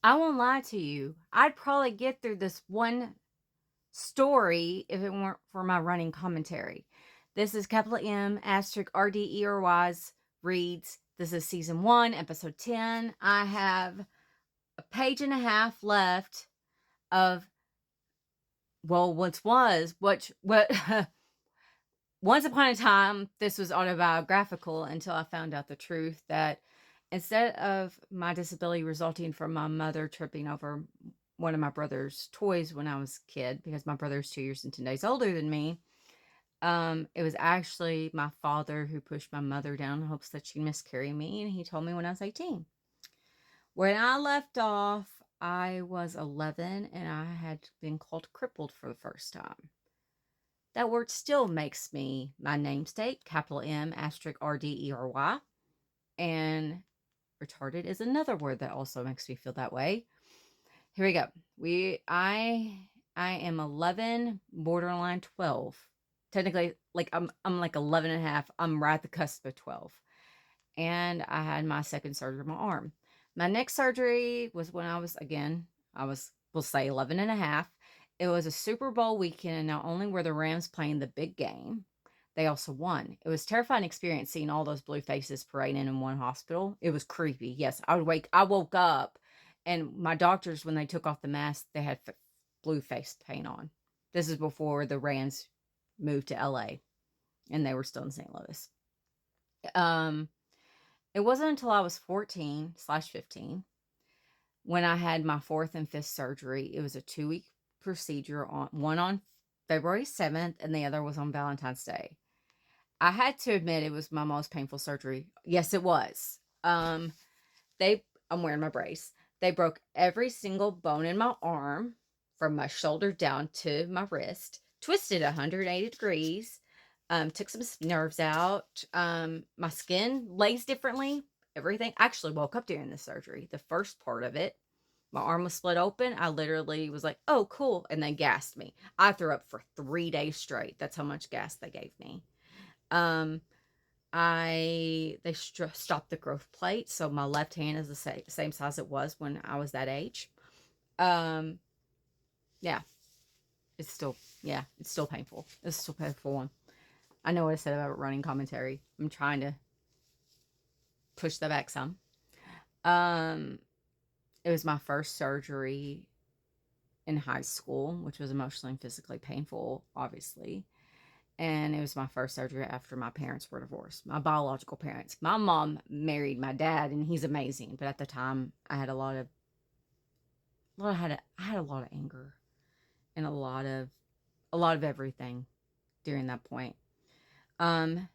I won't lie to you. I'd probably get through this one story if it weren't for my running commentary. This is capital M asterisk RDERY's reads. This is season 1, episode 10. I have a page and a half left of, well, what once upon a time, this was autobiographical until I found out the truth that instead of my disability resulting from my mother tripping over one of my brother's toys when I was a kid, because my brother's 2 years and 10 days older than me, it was actually my father who pushed my mother down in hopes that she'd miscarry me, and he told me when I was 18. When I left off, I was 11 and I had been called crippled for the first time. That word still makes me my namesake, capital M asterisk RDERY. And retarded is another word that also makes me feel that way. Here we go. I am 11, borderline 12. Technically, like I'm like 11 and a half. I'm right at the cusp of 12. And I had my second surgery on my arm. My next surgery was when we'll say 11 and a half. It was a Super Bowl weekend, and not only were the Rams playing the big game, they also won. It was a terrifying experience seeing all those blue faces parading in one hospital. It was creepy. Yes, I woke up, and my doctors, when they took off the mask, they had blue face paint on. This is before the Rams moved to LA, and they were still in St. Louis. It wasn't until I was 14/15 when I had my fourth and fifth surgery. It was a 2-week procedure, one on February 7th and the other was on Valentine's Day. I had to admit it was my most painful surgery. Yes, it was. I'm wearing my brace. They broke every single bone in my arm from my shoulder down to my wrist, twisted 180 degrees, took some nerves out. My skin lays differently. Everything. I actually woke up during the surgery. The first part of it, my arm was split open. I literally was like, "Oh, cool," and they gassed me. I threw up for 3 days straight. That's how much gas they gave me. Um, they stopped the growth plate, so my left hand is the same size it was when I was that age. Um, yeah, it's still painful. It's still painful one. I know what I said about running commentary. I'm trying to push that back some. Um, it was my first surgery in high school, which was emotionally and physically painful, obviously. And it was my first surgery after my parents were divorced, my biological parents. My mom married my dad, and he's amazing. But at the time, I had I had a lot of anger and a lot of everything during that point.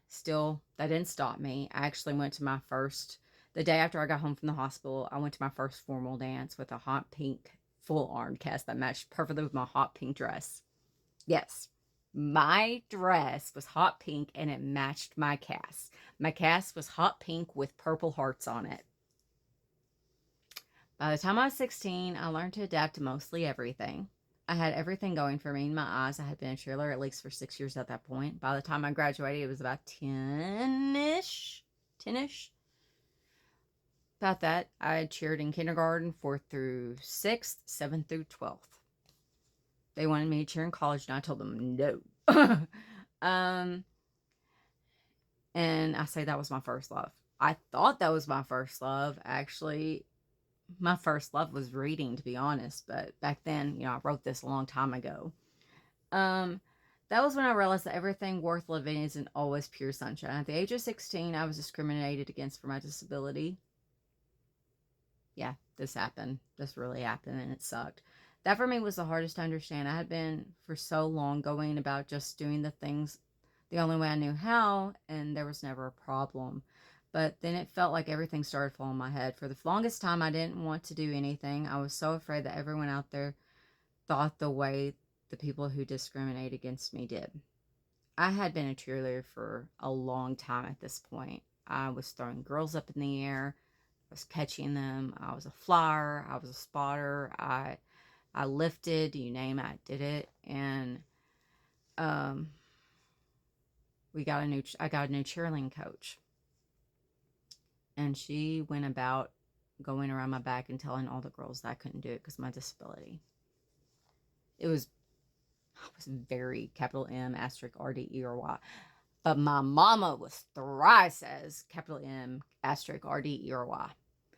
Still, that didn't stop me. I actually went to the day after I got home from the hospital, I went to my first formal dance with a hot pink full arm cast that matched perfectly with my hot pink dress. Yes, my dress was hot pink and it matched my cast. My cast was hot pink with purple hearts on it. By the time I was 16, I learned to adapt to mostly everything. I had everything going for me in my eyes. I had been a cheerleader at least for 6 years at that point. By the time I graduated, it was about 10-ish. 10-ish. About that. I had cheered in kindergarten, 4th through 6th, 7th through 12th. They wanted me to cheer in college, and I told them no. um, and I say that was my first love. I thought that was my first love. Actually, my first love was reading, to be honest. But back then, I wrote this a long time ago. Um, that was when I realized that everything worth living isn't always pure sunshine. At the age of 16, I was discriminated against for my disability. Yeah, this happened. This really happened, and it sucked. That for me was the hardest to understand. I had been for so long going about just doing the things the only way I knew how, and there was never a problem. But then it felt like everything started falling on my head. For the longest time, I didn't want to do anything. I was so afraid that everyone out there thought the way the people who discriminate against me did. I had been a cheerleader for a long time at this point. I was throwing girls up in the air. I was catching them. I was a flyer. I was a spotter. I lifted, you name it, I did it. And um, I got a new cheerleading coach. And she went about going around my back and telling all the girls that I couldn't do it because of my disability. I was very capital M asterisk RDERY. But my mama was says capital M asterisk RDERY.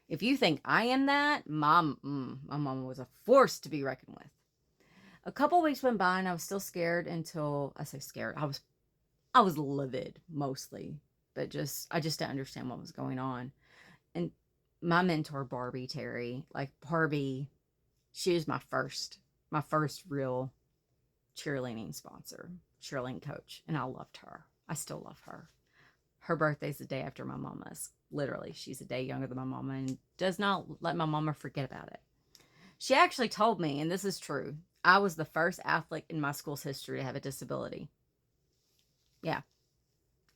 If you think I am that, my mama was a force to be reckoned with. A couple weeks went by and I was still scared until I say scared. I was livid mostly, but I just didn't understand what was going on. And my mentor Barbie Terry, like Barbie, she was my first real cheerleading sponsor, cheerleading coach, and I loved her. I still love her. Her birthday's the day after my mama's. Literally, she's a day younger than my mama and does not let my mama forget about it. She actually told me, and this is true, I was the first athlete in my school's history to have a disability. Yeah.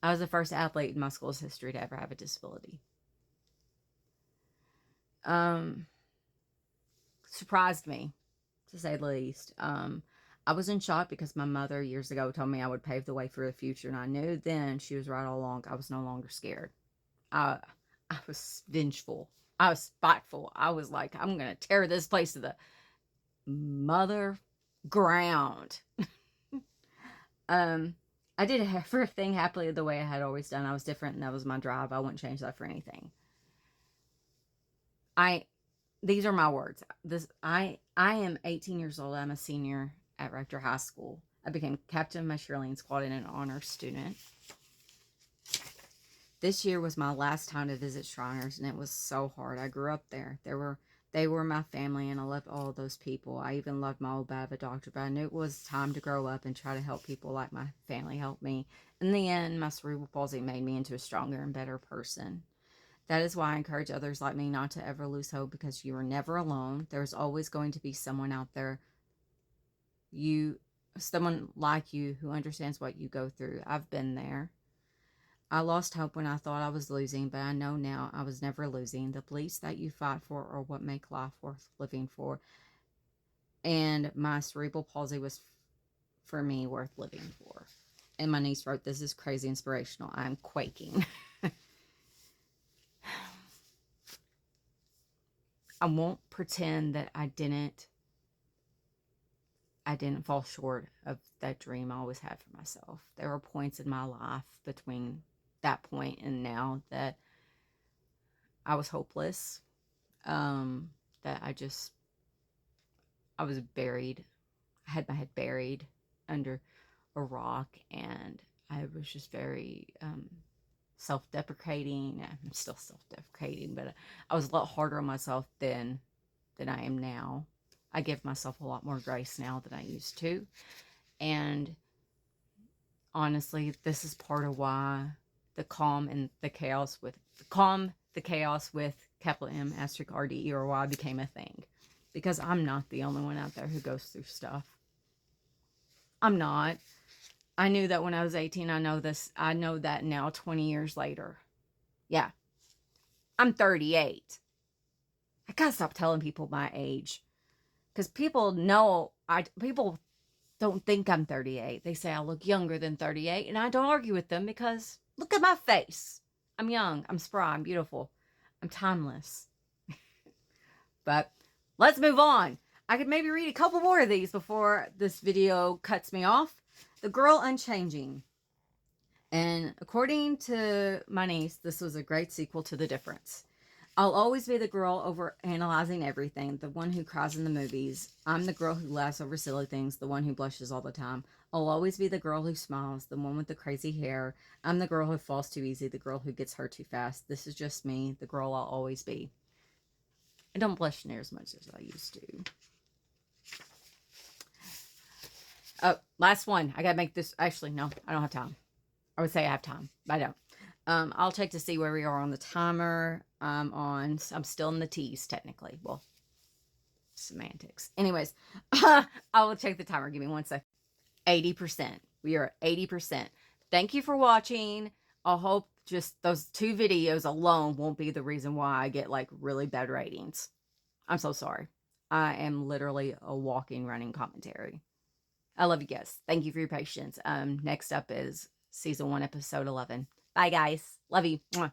I was the first athlete in my school's history to ever have a disability. Surprised me, to say the least. I was in shock because my mother years ago told me I would pave the way for the future, and I knew then she was right all along. I was no longer scared. I was vengeful. I was spiteful. I was like, I'm going to tear this place to the mother ground. I did everything happily the way I had always done. I was different, and that was my drive. I wouldn't change that for anything. These are my words. I am 18 years old. I'm a senior at Rector High School. I became captain of my cheerleading squad and an honor student. This year was my last time to visit Shriners, and it was so hard. I grew up there. They were my family, and I loved all of those people. I even loved my old Baba doctor, but I knew it was time to grow up and try to help people like my family helped me. In the end, my cerebral palsy made me into a stronger and better person. That is why I encourage others like me not to ever lose hope, because you are never alone. There's always going to be someone out there, someone like you who understands what you go through. I've been there. I lost hope when I thought I was losing, but I know now I was never losing. The beliefs that you fight for are what make life worth living for. And my cerebral palsy was, for me, worth living for. And my niece wrote, "This is crazy inspirational. I'm quaking." I won't pretend that I didn't fall short of that dream I always had for myself. There were points in my life between that point and now that I was hopeless, that I was buried. I had my head buried under a rock, and I was just very self-deprecating. I'm still self-deprecating, but I was a lot harder on myself then than I am now. I give myself a lot more grace now than I used to. And honestly, this is part of why the chaos with capital M asterisk RDERY became a thing. Because I'm not the only one out there who goes through stuff. I'm not. I knew that when I was 18. I know that now 20 years later. Yeah. I'm 38. I gotta stop telling people my age. Because people don't think I'm 38. They say I look younger than 38. And I don't argue with them because look at my face. I'm young. I'm spry. I'm beautiful. I'm timeless. But let's move on. I could maybe read a couple more of these before this video cuts me off. The Girl Unchanging. And according to my niece, this was a great sequel to The Difference. I'll always be the girl over analyzing everything, the one who cries in the movies. I'm the girl who laughs over silly things, the one who blushes all the time. I'll always be the girl who smiles, the one with the crazy hair. I'm the girl who falls too easy, the girl who gets hurt too fast. This is just me, the girl I'll always be. I don't blush near as much as I used to. Oh, last one. I gotta make this. Actually, no, I don't have time. I would say I have time, but I don't. I'll check to see where we are on the timer. I'm still in the T's, technically. Well, semantics. Anyways, I will check the timer. Give me 1 second. 80%. We are at 80%. Thank you for watching. I hope just those 2 videos alone won't be the reason why I get like really bad ratings. I'm so sorry. I am literally a walking, running commentary. I love you guys. Thank you for your patience. Next up is season 1, episode 11. Bye, guys. Love you. Mwah.